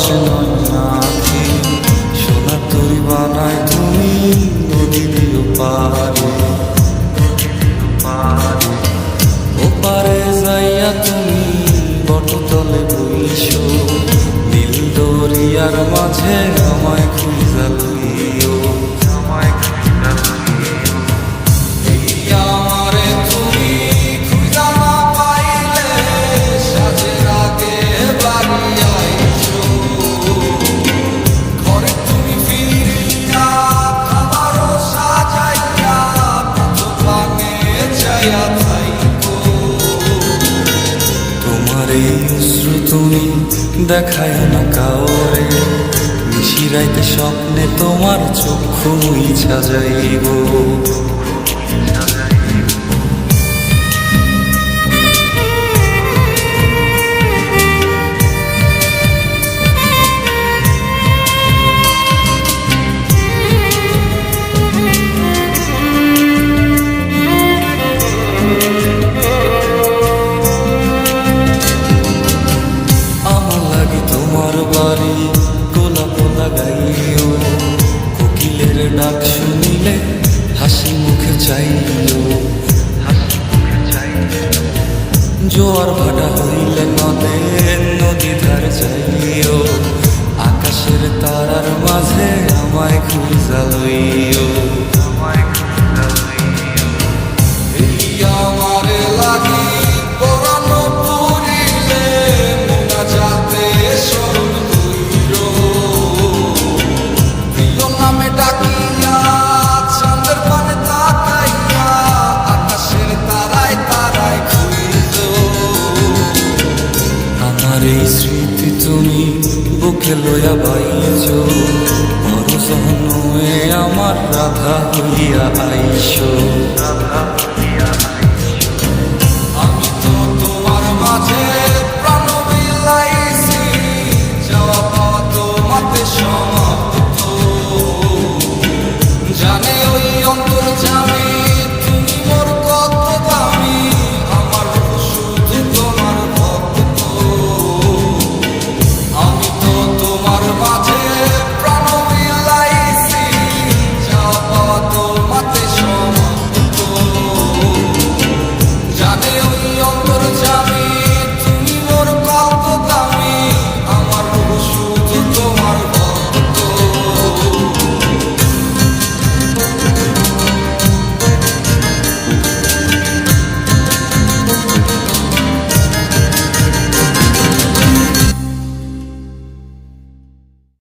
ভালোবাসে নয়নাকে সোনা তরি বানায় তুমি নদী দিও পারে ওপারে যাইয়া তুমি বটতলে বইসো নীল দরিয়ার মাঝে আমায় খুঁজা লইও আমারে তুমি খুঁজা না পাইলে সাজের আগে বাড়ি আইসো ঘরে তুমি ফিরিয়া খাবারও সাজাইয়া ভাঙে চাইয়া থাইকো তোমার এই অশ্রু তুমি দেখায় না কাউরে নিশিরাইতে স্বপ্নে তোমার চক্ষু মুইছা যাইব তোমার বাড়ি গোলাপ লাগাইও কোকিলের ডাক শুনিলে হাসি মুখে চাইও জোয়ার ভাটা হইলে নদী ধার যাইও আকাশের তারার মাঝে আমায় খুঁজা লইও আমারে লাগি পরানো পুরিলে মোনা যাতে স্মরণ কইর প্রিয় নামে ডাকিয়া চাঁদের পানে তাকাইয়া আকাশের তারায় তারায় খুঁজ আমার এই স্মৃতি তুমি বুকে লইয়া বাইছ বড় সহন আমার রাধা হইয়া আইস